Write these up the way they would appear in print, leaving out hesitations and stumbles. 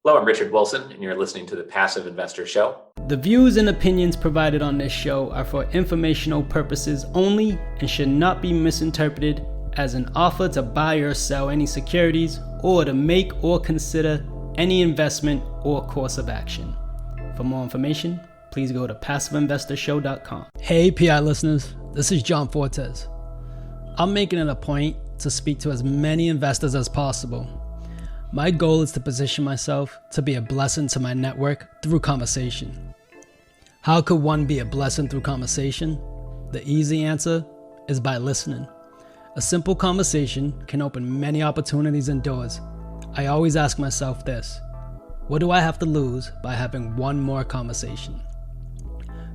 Hello, I'm Richard Wilson, and you're listening to the Passive Investor Show. The views and opinions provided on this show are for informational purposes only and should not be misinterpreted as an offer to buy or sell any securities or to make or consider any investment or course of action. For more information, please go to passiveinvestorshow.com. Hey PI listeners, this is John Fortes. I'm making it a point to speak to as many investors as possible. My goal is to position myself to be a blessing to my network through conversation. How could one be a blessing through conversation? The easy answer is by listening. A simple conversation can open many opportunities and doors. I always ask myself this: what do I have to lose by having one more conversation?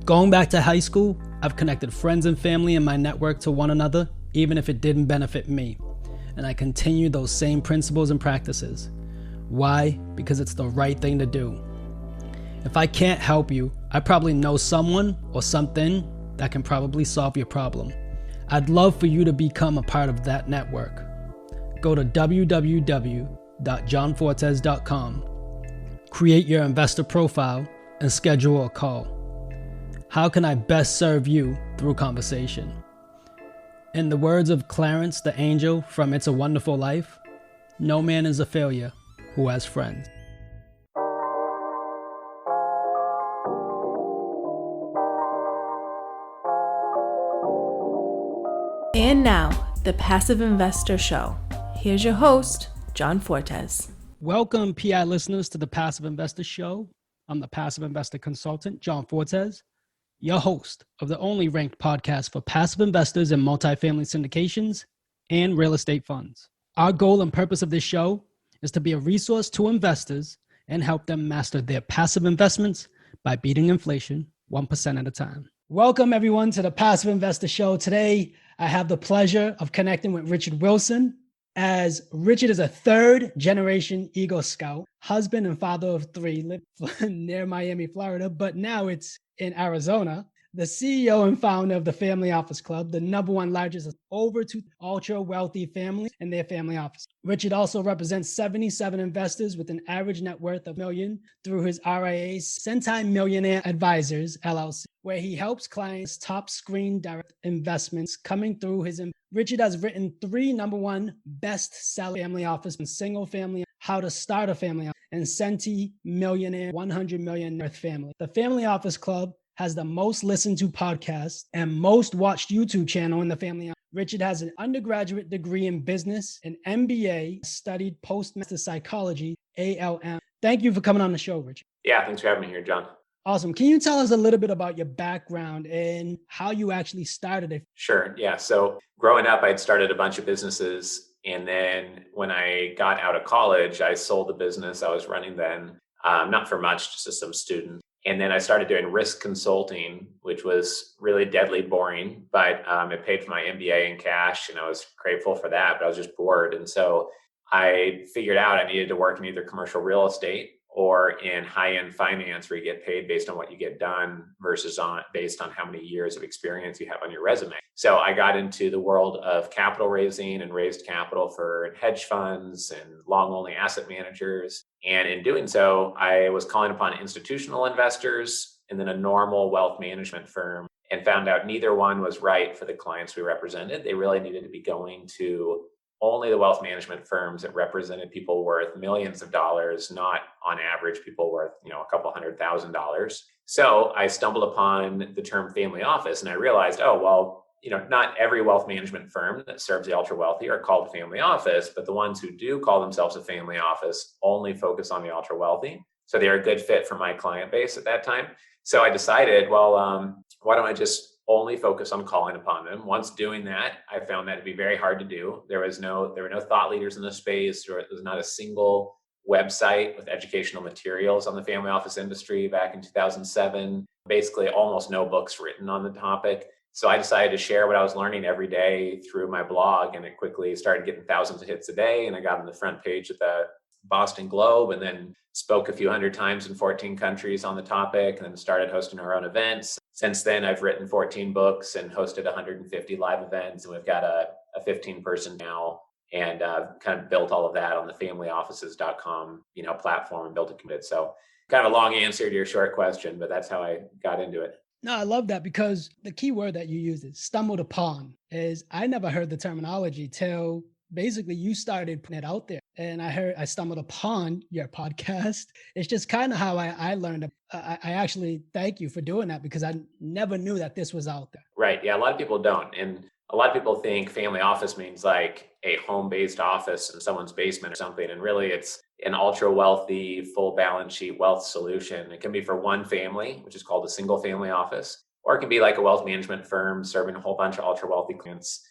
Going back to high school, I've connected friends and family in my network to one another, even if it didn't benefit me. And I continue those same principles and practices. Why? Because it's the right thing to do. If I can't help you, I probably know someone or something that can probably solve your problem. I'd love for you to become a part of that network. Go to www.johnfortes.com, create your investor profile, and schedule a call. How can I best serve you through conversation? In the words of Clarence the Angel from It's a Wonderful Life, no man is a failure who has friends. And now, the Passive Investor Show. Here's your host, John Fortes. Welcome, PI listeners, to the Passive Investor Show. I'm the Passive Investor Consultant, John Fortes, your host of the only ranked podcast for passive investors in multifamily syndications and real estate funds. Our goal and purpose of this show is to be a resource to investors and help them master their passive investments by beating inflation 1% at a time. Welcome everyone to the Passive Investor Show. Today, I have the pleasure of connecting with Richard Wilson, as Richard is a third generation Eagle Scout, husband and father of three, live near Miami, Florida, but now it's in Arizona, the CEO and founder of the Family Office Club, the number one largest of over 2 ultra wealthy families and their family office. Richard also represents 77 investors with an average net worth of $1 million through his RIA Centimillionaire Advisors, LLC, where he helps clients top screen direct investments coming through his. Richard has written 3 number one best-selling family office and single family, How to Start a Family Office, and Centimillionaire 100 Million Worth Family. The Family Office Club has the most listened to podcast and most watched YouTube channel in the family office. Richard has an undergraduate degree in business, an MBA, studied postmaster psychology, ALM. Thank you for coming on the show, Richard. Yeah, thanks for having me here, John. Awesome. Can you tell us a little bit about your background and how you actually started it? Sure. Yeah. So growing up, I'd started a bunch of businesses. And then when I got out of college, I sold the business I was running then, not for much, just to some students. And then I started doing risk consulting, which was really deadly boring, but it paid for my MBA in cash, and I was grateful for that, but I was just bored. And so I figured out I needed to work in either commercial real estate or in high-end finance, where you get paid based on what you get done versus based on how many years of experience you have on your resume. So I got into the world of capital raising and raised capital for hedge funds and long-only asset managers. And in doing so, I was calling upon institutional investors and then a normal wealth management firm, and found out neither one was right for the clients we represented. They really needed to be going to only the wealth management firms that represented people worth millions of dollars, not on average people worth, a couple $100,000. So I stumbled upon the term family office, and I realized, not every wealth management firm that serves the ultra wealthy are called a family office, but the ones who do call themselves a family office only focus on the ultra wealthy. So they're a good fit for my client base at that time. So I decided, why don't I just only focus on calling upon them? Once doing that, I found that to be very hard to do. There were no thought leaders in the space, or there was not a single website with educational materials on the family office industry back in 2007. Basically, almost no books written on the topic. So I decided to share what I was learning every day through my blog, and it quickly started getting thousands of hits a day. And I got on the front page of the Boston Globe, and then spoke a few hundred times in 14 countries on the topic, and then started hosting our own events. Since then, I've written 14 books and hosted 150 live events, and we've got a 15-person now and kind of built all of that on the familyoffices.com, platform and built a committed. So kind of a long answer to your short question, but that's how I got into it. No, I love that because the key word that you used is stumbled upon. Is I never heard the terminology till basically you started putting it out there. And I stumbled upon your podcast. It's just kind of how I learned. I actually thank you for doing that because I never knew that this was out there. Right. Yeah. A lot of people don't. And a lot of people think family office means like a home-based office in someone's basement or something. And really it's an ultra wealthy, full balance sheet wealth solution. It can be for one family, which is called a single family office, or it can be like a wealth management firm serving a whole bunch of ultra wealthy clients,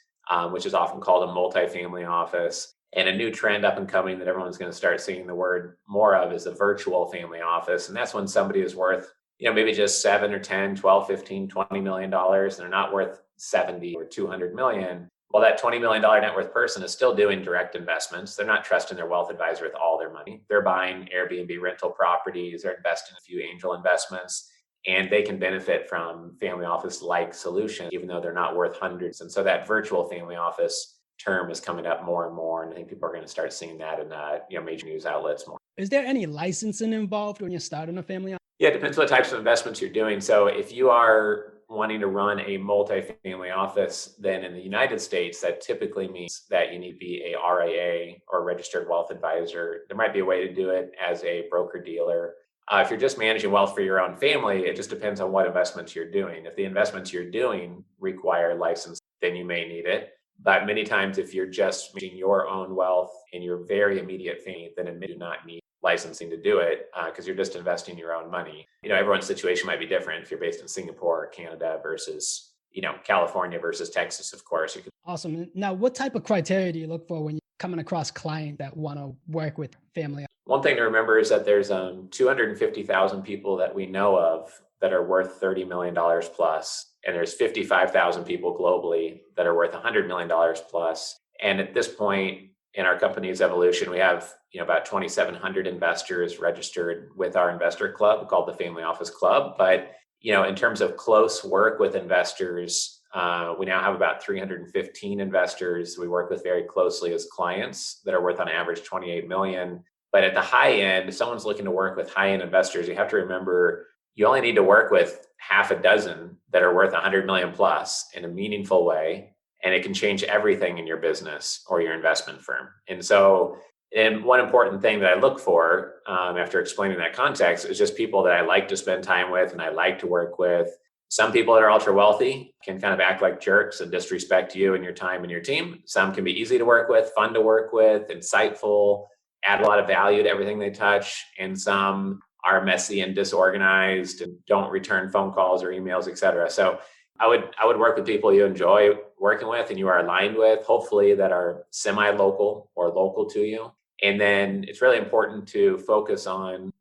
which is often called a multifamily office. And a new trend up and coming that everyone's going to start seeing the word more of is a virtual family office. And that's when somebody is worth, maybe just 7 or 10, 12, 15, $20 million. And they're not worth 70 or 200 million. Well, that $20 million net worth person is still doing direct investments. They're not trusting their wealth advisor with all their money. They're buying Airbnb rental properties. They're investing in a few angel investments, and they can benefit from family office like solutions, even though they're not worth hundreds. And so that virtual family office term is coming up more and more. And I think people are going to start seeing that in major news outlets more. Is there any licensing involved when you're starting a family office? Yeah, it depends what types of investments you're doing. So if you are wanting to run a multifamily office, then in the United States, that typically means that you need to be a RIA or a registered wealth advisor. There might be a way to do it as a broker dealer. If you're just managing wealth for your own family, it just depends on what investments you're doing. If the investments you're doing require license, then you may need it. But many times, if you're just managing your own wealth in your very immediate family, then you do not need licensing to do it because you're just investing your own money. Everyone's situation might be different if you're based in Singapore or Canada versus, California versus Texas, of course. Awesome. Now, what type of criteria do you look for when you're coming across clients that want to work with family? One thing to remember is that there's 250,000 people that we know of that are worth $30 million plus. And there's 55,000 people globally that are worth $100 million plus. And at this point in our company's evolution, we have about 2,700 investors registered with our investor club called the Family Office Club. But in terms of close work with investors, we now have about 315 investors we work with very closely as clients that are worth on average 28 million. But at the high end, if someone's looking to work with high-end investors, you have to remember you only need to work with half a dozen that are worth 100 million plus in a meaningful way, and it can change everything in your business or your investment firm. And one important thing that I look for after explaining that context is just people that I like to spend time with and I like to work with. Some people that are ultra wealthy can kind of act like jerks and disrespect you and your time and your team. Some can be easy to work with, fun to work with, insightful, add a lot of value to everything they touch. And some are messy and disorganized and don't return phone calls or emails, et cetera. So I would work with people you enjoy working with and you are aligned with, hopefully that are semi-local or local to you. And then it's really important to focus on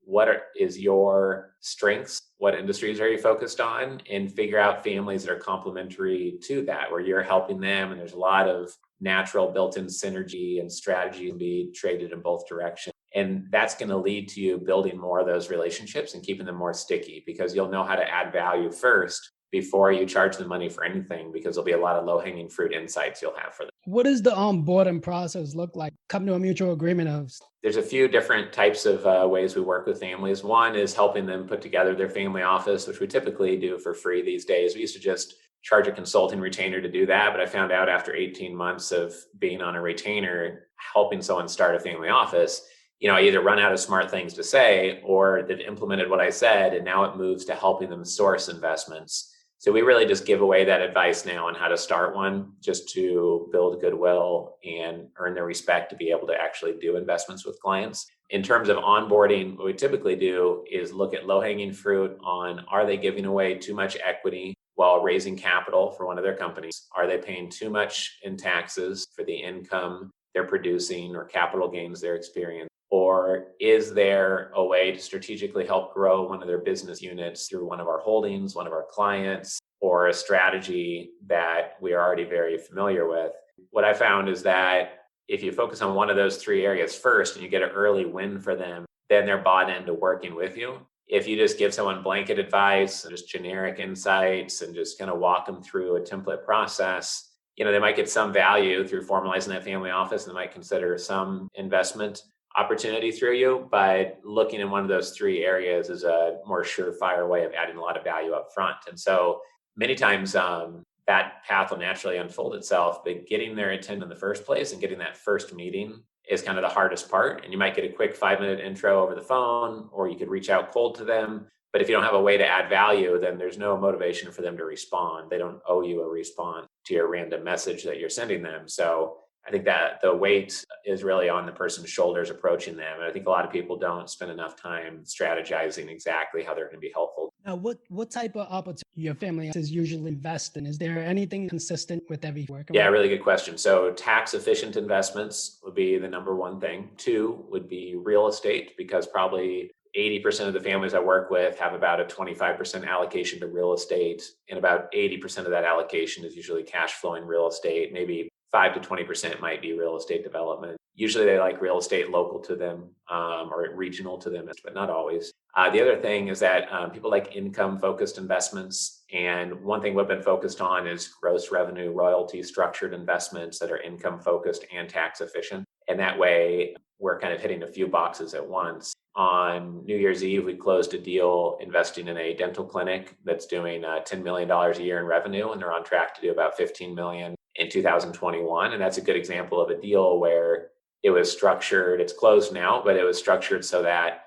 is your strengths, what industries are you focused on, and figure out families that are complementary to that, where you're helping them. And there's a lot of natural built-in synergy and strategy to be traded in both directions. And that's going to lead to you building more of those relationships and keeping them more sticky because you'll know how to add value first before you charge them money for anything, because there'll be a lot of low-hanging fruit insights you'll have for them. What does the onboarding process look like? Come to a mutual agreement of? There's a few different types of ways we work with families. One is helping them put together their family office, which we typically do for free these days. We used to just charge a consulting retainer to do that, but I found out after 18 months of being on a retainer, helping someone start a family office, I either run out of smart things to say or they've implemented what I said, and now it moves to helping them source investments. So we really just give away that advice now on how to start one, just to build goodwill and earn their respect to be able to actually do investments with clients. In terms of onboarding, what we typically do is look at low-hanging fruit on, are they giving away too much equity while raising capital for one of their companies? Are they paying too much in taxes for the income they're producing or capital gains they're experiencing? Or is there a way to strategically help grow one of their business units through one of our holdings, one of our clients, or a strategy that we are already very familiar with? What I found is that if you focus on one of those three areas first and you get an early win for them, then they're bought into working with you. If you just give someone blanket advice and just generic insights and just kind of walk them through a template process, they might get some value through formalizing that family office, and they might consider some investment opportunity through you. But looking in one of those three areas is a more surefire way of adding a lot of value up front. And so many times that path will naturally unfold itself, but getting their attention in the first place and getting that first meeting is kind of the hardest part. And you might get a quick 5-minute intro over the phone, or you could reach out cold to them. But if you don't have a way to add value, then there's no motivation for them to respond. They don't owe you a response to your random message that you're sending them. So I think that the weight is really on the person's shoulders approaching them. And I think a lot of people don't spend enough time strategizing exactly how they're going to be helpful. Now, what type of opportunity your family is usually invest in? Is there anything consistent with every work? Yeah, really good question. So tax efficient investments would be the number one thing. 2 would be real estate, because probably 80% of the families I work with have about a 25% allocation to real estate. And about 80% of that allocation is usually cash flowing real estate. Maybe 5 to 20% might be real estate development. Usually they like real estate local to them or regional to them, but not always. The other thing is that people like income-focused investments. And one thing we've been focused on is gross revenue royalty structured investments that are income-focused and tax efficient. And that way, we're kind of hitting a few boxes at once. On New Year's Eve, we closed a deal investing in a dental clinic that's doing $10 million a year in revenue, and they're on track to do about $15 million in 2021. And that's a good example of a deal where it was structured. It's closed now, but it was structured so that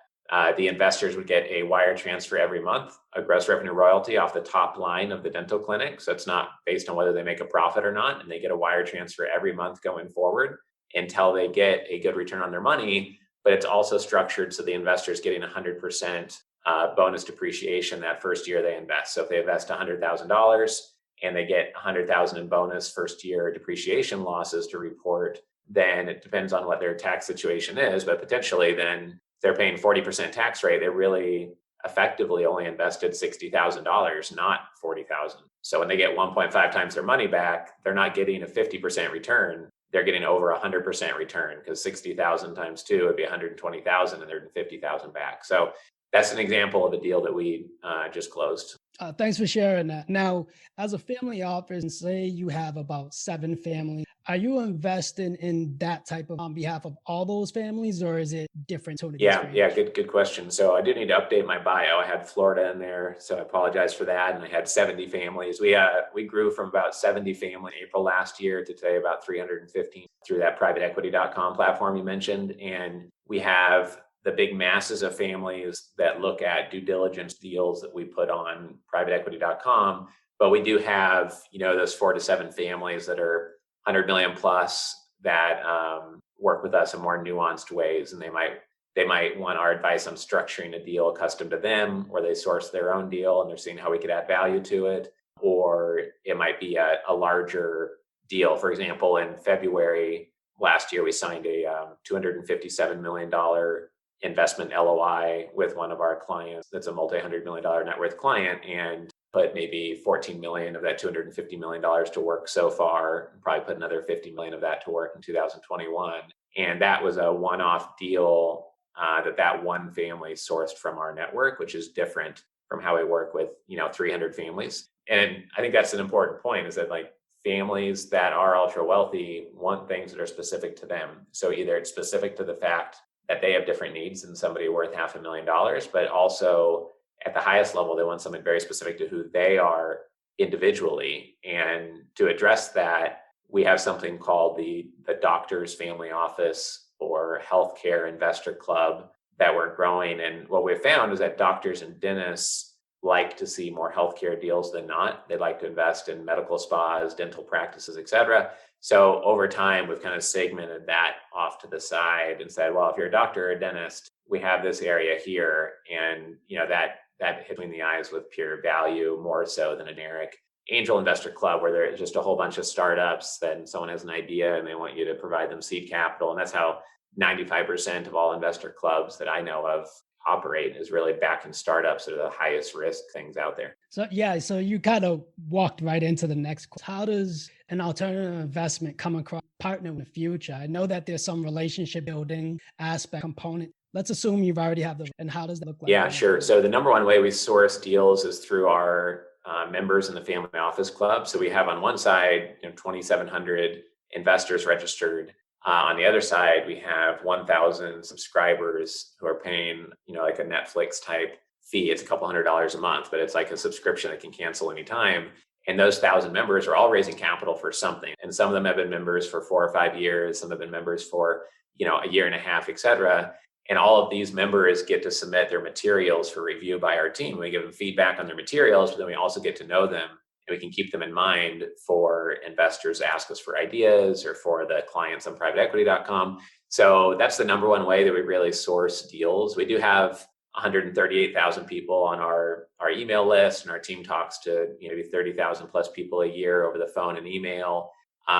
the investors would get a wire transfer every month, a gross revenue royalty off the top line of the dental clinic. So it's not based on whether they make a profit or not. And they get a wire transfer every month going forward until they get a good return on their money. But it's also structured so the investor is getting 100% bonus depreciation that first year they invest. So if they invest $100,000 and they get $100,000 in bonus first year depreciation losses to report, then it depends on what their tax situation is. But potentially then they're paying 40% tax rate. They really effectively only invested $60,000, not $40,000. So when they get 1.5 times their money back, they're not getting a 50% return. They're getting over 100% return, because 60,000 times 2 would be 120,000, and they're getting 50,000 back. So that's an example of a deal that we just closed. Thanks for sharing that. Now, as a family office, and say you have about 7 families, are you investing in that type of on behalf of all those families, or is it different? Yeah, good question. So I do need to update my bio. I had Florida in there, so I apologize for that. And I had 70 families. We grew from about 70 families in April last year to today about 315 through that privateequity.com platform you mentioned. And we have the big masses of families that look at due diligence deals that we put on privateequity.com. But we do have, those 4 to 7 families that are 100 million plus that work with us in more nuanced ways. And they might want our advice on structuring a deal custom to them, or they source their own deal and they're seeing how we could add value to it. Or it might be a larger deal. For example, in February last year, we signed a $257 million investment LOI with one of our clients that's a multi-$100 million net worth client, and put maybe 14 million of that $250 million to work so far, probably put another 50 million of that to work in 2021. And that was a one-off deal that one family sourced from our network, which is different from how we work with, 300 families. And I think that's an important point, is that families that are ultra wealthy want things that are specific to them. So either it's specific to the fact that they have different needs than somebody worth $500,000, but also at the highest level, they want something very specific to who they are individually. And to address that, we have something called the Doctors Family Office or Healthcare Investor Club that we're growing. And what we've found is that doctors and dentists like to see more healthcare deals than not. They like to invest in medical spas, dental practices, et cetera. So over time, we've kind of segmented that off to the side and said, well, if you're a doctor or a dentist, we have this area here. And, that hit between the eyes with pure value more so than a generic angel investor club where there's just a whole bunch of startups. Then someone has an idea and they want you to provide them seed capital. And that's how 95% of all investor clubs that I know of operate, is really backing startups that are the highest risk things out there. So you kind of walked right into the next question. How does an alternative investment come across partner in the future? I know that there's some relationship building aspect component. Let's assume you've already have and how does that look like? Yeah, sure. So the number one way we source deals is through our members in the family office club. So we have on one side, 2,700 investors registered. On the other side, we have 1,000 subscribers who are paying, like a Netflix type fee. It's a couple $100s a month, but it's like a subscription that can cancel anytime. And those 1,000 members are all raising capital for something. And some of them have been members for 4 or 5 years. Some have been members for, a year and a half, et cetera. And all of these members get to submit their materials for review by our team. We give them feedback on their materials, but then we also get to know them, and we can keep them in mind for investors to ask us for ideas or for the clients on privateequity.com. So that's the number one way that we really source deals. We do have 138,000 people on our email list, and our team talks to maybe 30,000 plus people a year over the phone and email.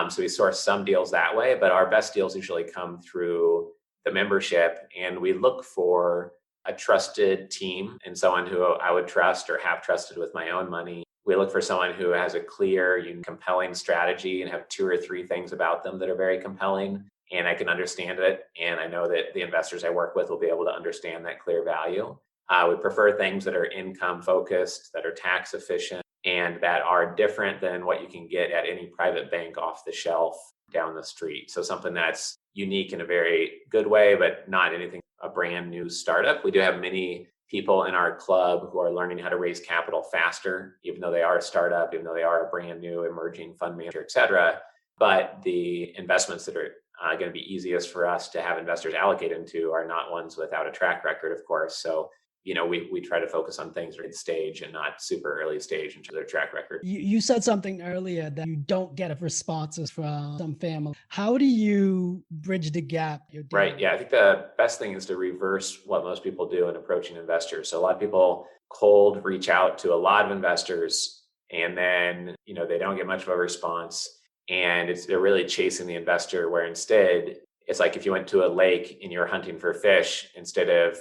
So we source some deals that way, but our best deals usually come through the membership, and we look for a trusted team and someone who I would trust or have trusted with my own money. We look for someone who has a clear, compelling strategy and have 2 or 3 things about them that are very compelling, and I can understand it. And I know that the investors I work with will be able to understand that clear value. We prefer things that are income focused, that are tax efficient, and that are different than what you can get at any private bank off the shelf down the street. So something that's unique in a very good way, but not anything, a brand new startup. We do have many people in our club who are learning how to raise capital faster, even though they are a startup, even though they are a brand new emerging fund manager, et cetera. But the investments that are going to be easiest for us to have investors allocate into are not ones without a track record, of course. So we try to focus on things mid stage and not super early stage in terms of their track record. You said something earlier that you don't get responses from some family. How do you bridge the gap? Right. Yeah. I think the best thing is to reverse what most people do in approaching investors. So a lot of people cold reach out to a lot of investors, and then, they don't get much of a response, and they're really chasing the investor, where instead it's like if you went to a lake and you're hunting for fish, instead of,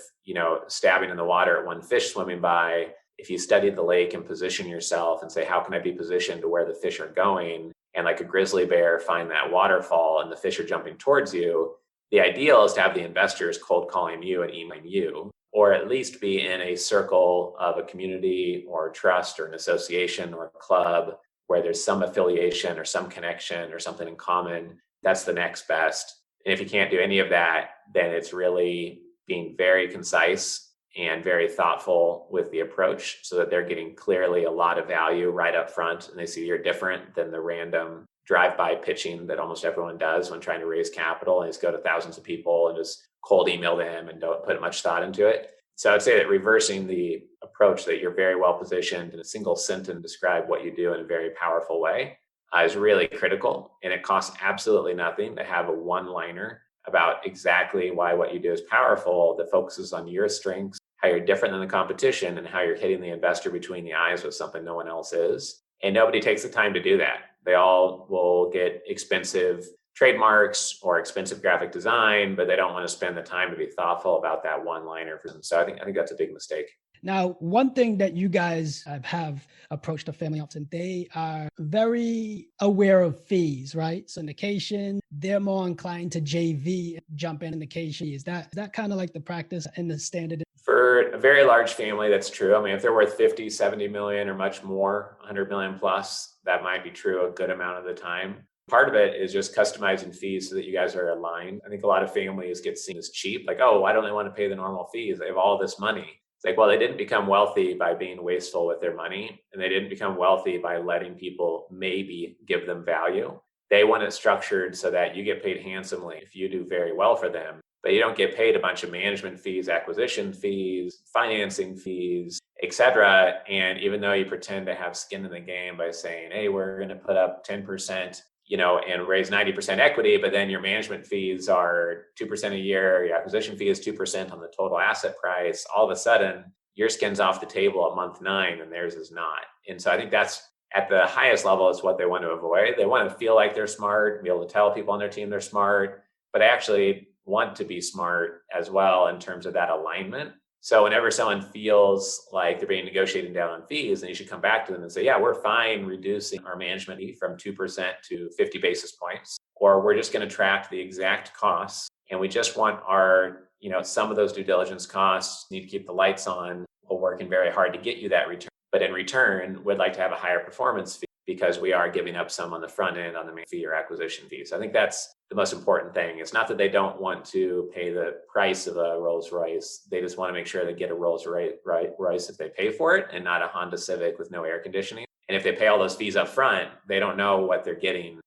stabbing in the water at one fish swimming by, if you study the lake and position yourself and say, how can I be positioned to where the fish are going? And like a grizzly bear, find that waterfall and the fish are jumping towards you. The ideal is to have the investors cold calling you and emailing you, or at least be in a circle of a community or trust or an association or a club where there's some affiliation or some connection or something in common. That's the next best. And if you can't do any of that, then it's really being very concise and very thoughtful with the approach, so that they're getting clearly a lot of value right up front, and they see you're different than the random drive-by pitching that almost everyone does when trying to raise capital, and just go to thousands of people and just cold email them and don't put much thought into it. So I'd say that reversing the approach, that you're very well positioned in a single sentence, describe what you do in a very powerful way, is really critical. And it costs absolutely nothing to have a one-liner about exactly why what you do is powerful, that focuses on your strengths, how you're different than the competition, and how you're hitting the investor between the eyes with something no one else is. And nobody takes the time to do that. They all will get expensive trademarks or expensive graphic design, but they don't want to spend the time to be thoughtful about that one-liner for them. So I think that's a big mistake. Now, one thing that you guys have approached the family office, and they are very aware of fees, right? Syndication, they're more inclined to JV, jump in syndication. Is that kind of like the practice and the standard? For a very large family, that's true. I mean, if they're worth 50, 70 million or much more, 100 million plus, that might be true a good amount of the time. Part of it is just customizing fees so that you guys are aligned. I think a lot of families get seen as cheap, like, oh, why don't they want to pay the normal fees? They have all this money. It's like, well, they didn't become wealthy by being wasteful with their money, and they didn't become wealthy by letting people maybe give them value. They want it structured so that you get paid handsomely if you do very well for them, but you don't get paid a bunch of management fees, acquisition fees, financing fees, et cetera. And even though you pretend to have skin in the game by saying, hey, we're going to put up 10%, and raise 90% equity, but then your management fees are 2% a year, your acquisition fee is 2% on the total asset price, all of a sudden your skin's off the table at month 9 and theirs is not. And so I think that's at the highest level, it's what they want to avoid. They want to feel like they're smart, be able to tell people on their team they're smart, but actually want to be smart as well in terms of that alignment. So whenever someone feels like they're being negotiated down on fees, then you should come back to them and say, yeah, we're fine reducing our management fee from 2% to 50 basis points, or we're just going to track the exact costs. And we just want our, some of those due diligence costs need to keep the lights on. We're working very hard to get you that return. but in return, would like to have a higher performance fee because we are giving up some on the front end on the main fee or acquisition fee. So I think that's the most important thing. It's not that they don't want to pay the price of a Rolls Royce. They just want to make sure they get a Rolls Royce if they pay for it, and not a Honda Civic with no air conditioning. And if they pay all those fees up front, they don't know what they're getting,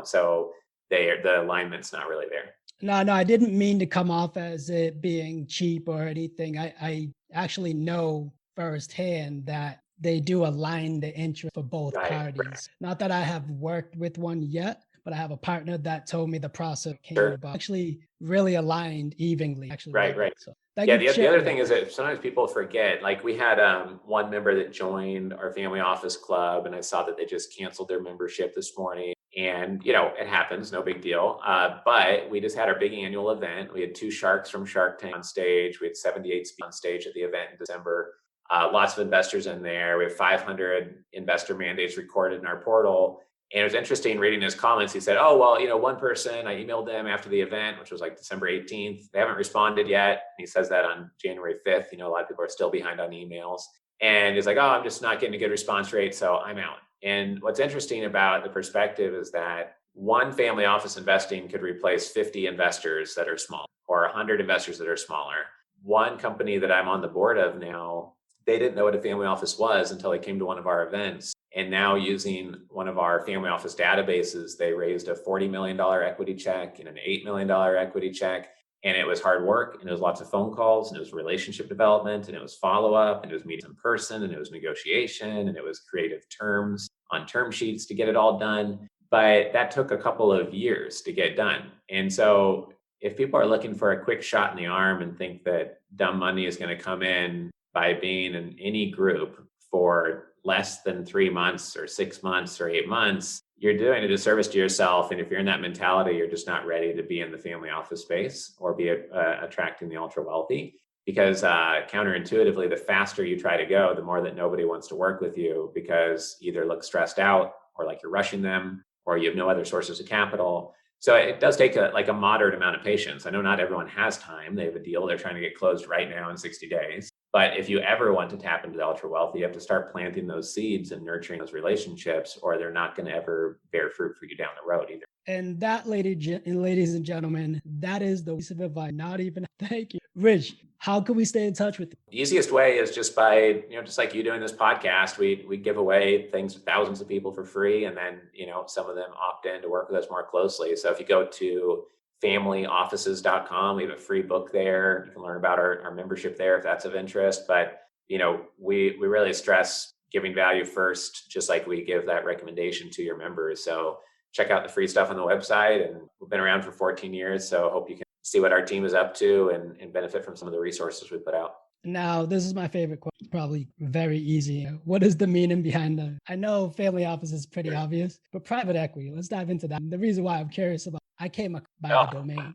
so the alignment's not really there. No, I didn't mean to come off as it being cheap or anything. I actually know firsthand that they do align the interest for both parties. Right. Not that I have worked with one yet, but I have a partner that told me the process came about actually really aligned evenly. Actually, right. So the other thing is that sometimes people forget, like we had one member that joined our family office club, and I saw that they just canceled their membership this morning. And, it happens, no big deal. But we just had our big annual event. We had 2 sharks from Shark Tank on stage. We had 78 speakers on stage at the event in December. Lots of investors in there. We have 500 investor mandates recorded in our portal. And it was interesting reading his comments. He said, oh, well, one person, I emailed them after the event, which was like December 18th. They haven't responded yet. He says that on January 5th. A lot of people are still behind on emails. And he's like, oh, I'm just not getting a good response rate, so I'm out. And what's interesting about the perspective is that one family office investing could replace 50 investors that are small, or 100 investors that are smaller. One company that I'm on the board of now, they didn't know what a family office was until they came to one of our events. And now, using one of our family office databases, they raised a $40 million equity check and an $8 million equity check. And it was hard work, and it was lots of phone calls, and it was relationship development, and it was follow-up, and it was meetings in person, and it was negotiation, and it was creative terms on term sheets to get it all done. But that took a couple of years to get done. And so if people are looking for a quick shot in the arm and think that dumb money is going to come in by being in any group for less than 3 months or 6 months or 8 months, you're doing a disservice to yourself. And if you're in that mentality, you're just not ready to be in the family office space or be attracting the ultra wealthy. Because counterintuitively, the faster you try to go, the more that nobody wants to work with you, because you either look stressed out, or like you're rushing them, or you have no other sources of capital. So it does take a moderate amount of patience. I know not everyone has time. They have a deal they're trying to get closed right now in 60 days. But if you ever want to tap into the ultra wealthy, you have to start planting those seeds and nurturing those relationships, or they're not going to ever bear fruit for you down the road either. And that, ladies and gentlemen, that is the piece of advice. Not even thank you. Rich, how can we stay in touch with you? The easiest way is just by, just like you doing this podcast, we give away things to thousands of people for free. And then, some of them opt in to work with us more closely. So if you go to familyoffices.com, we have a free book there. You can learn about our membership there if that's of interest. But, we really stress giving value first, just like we give that recommendation to your members. So check out the free stuff on the website. And we've been around for 14 years. So I hope you can see what our team is up to and benefit from some of the resources we put out. Now, this is my favorite question, probably very easy. What is the meaning behind that? I know family office is pretty obvious, but private equity, let's dive into that. The reason why I'm curious about, I came by the domain.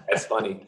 That's funny.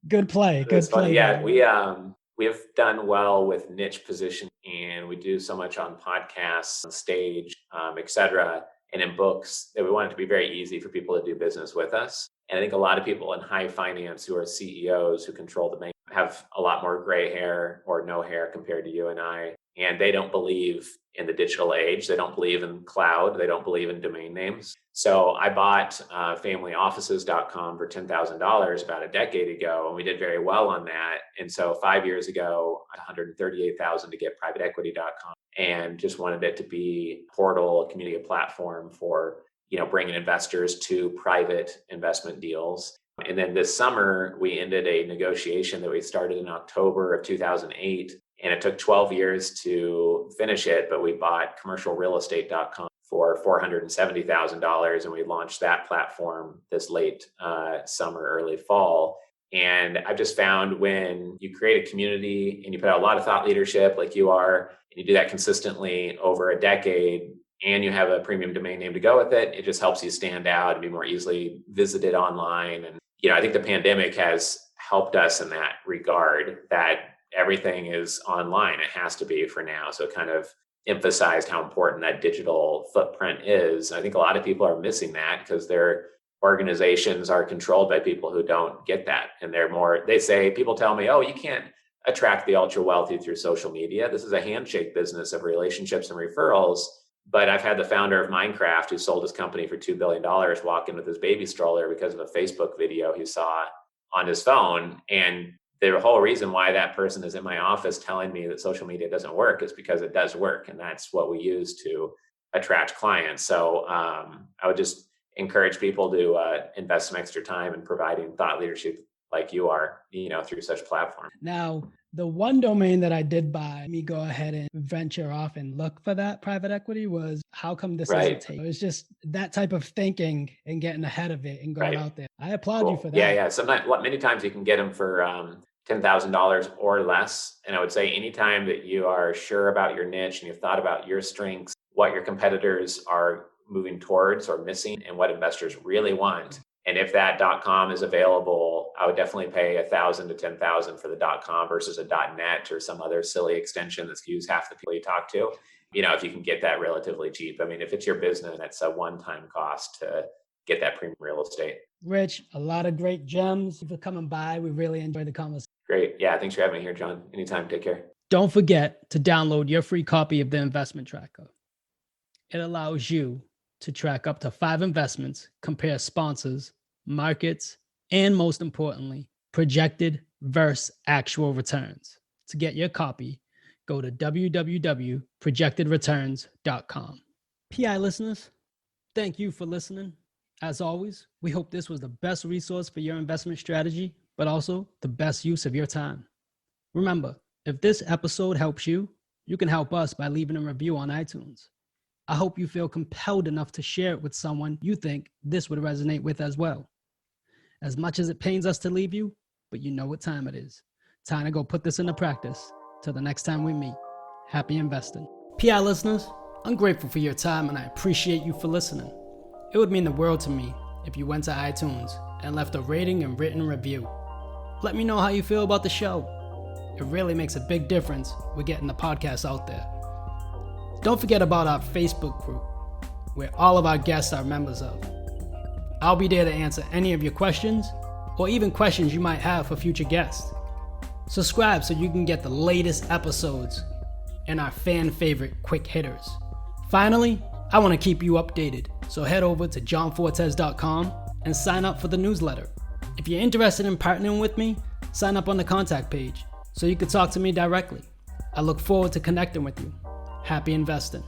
Good play. Good play. Yeah, we have done well with niche position, and we do so much on podcasts, on stage, et cetera, and in books, that we want it to be very easy for people to do business with us. And I think a lot of people in high finance who are CEOs who control the bank have a lot more gray hair or no hair compared to you and I. And they don't believe in the digital age. They don't believe in cloud. They don't believe in domain names. So I bought familyoffices.com for $10,000 about a decade ago, and we did very well on that. And so 5 years ago, $138,000 to get privateequity.com, and just wanted it to be a portal, a community, a platform for bringing investors to private investment deals. And then this summer, we ended a negotiation that we started in October of 2008. And it took 12 years to finish it, but we bought commercialrealestate.com for $470,000. And we launched that platform this late summer, early fall. And I've just found when you create a community and you put out a lot of thought leadership like you are, and you do that consistently over a decade, and you have a premium domain name to go with it, it just helps you stand out and be more easily visited online. And, I think the pandemic has helped us in that regard, that everything is online. It has to be for now. So it kind of emphasized how important that digital footprint is. I think a lot of people are missing that because their organizations are controlled by people who don't get that. And people tell me, oh, you can't attract the ultra wealthy through social media. This is a handshake business of relationships and referrals. But I've had the founder of Minecraft, who sold his company for $2 billion, walk in with his baby stroller because of a Facebook video he saw on his phone. And the whole reason why that person is in my office telling me that social media doesn't work is because it does work. And that's what we use to attract clients. So I would just encourage people to invest some extra time in providing thought leadership like you are, through such platforms. Now, the one domain that I did buy, me go ahead and venture off and look for that private equity was how come this isn't taken? It's just that type of thinking and getting ahead of it and going out there. I applaud you for that. Yeah. Sometimes, many times you can get them for $10,000 or less. And I would say anytime that you are sure about your niche and you've thought about your strengths, what your competitors are moving towards or missing, and what investors really want. And if that .com is available, I would definitely pay $1,000 to $10,000 for the .com versus a .net or some other silly extension that's used half the people you talk to. If you can get that relatively cheap. I mean, if it's your business, that's a one-time cost to get that premium real estate. Rich, a lot of great gems for coming by. We really enjoyed the conversation. Great. Yeah, thanks for having me here, John. Anytime. Take care. Don't forget to download your free copy of the investment tracker. It allows you to track up to 5 investments, compare sponsors, markets, and most importantly, projected versus actual returns. To get your copy, go to www.projectedreturns.com. PI listeners, thank you for listening. As always, we hope this was the best resource for your investment strategy, but also the best use of your time. Remember, if this episode helps you, you can help us by leaving a review on iTunes. I hope you feel compelled enough to share it with someone you think this would resonate with as well. As much as it pains us to leave you, but you know what time it is. Time to go put this into practice. Till the next time we meet, happy investing. PI listeners, I'm grateful for your time and I appreciate you for listening. It would mean the world to me if you went to iTunes and left a rating and written review. Let me know how you feel about the show. It really makes a big difference with getting the podcast out there. Don't forget about our Facebook group, where all of our guests are members of. I'll be there to answer any of your questions, or even questions you might have for future guests. Subscribe so you can get the latest episodes and our fan favorite quick hitters. Finally, I want to keep you updated, so head over to johnfortes.com and sign up for the newsletter. If you're interested in partnering with me, sign up on the contact page so you can talk to me directly. I look forward to connecting with you. Happy investing.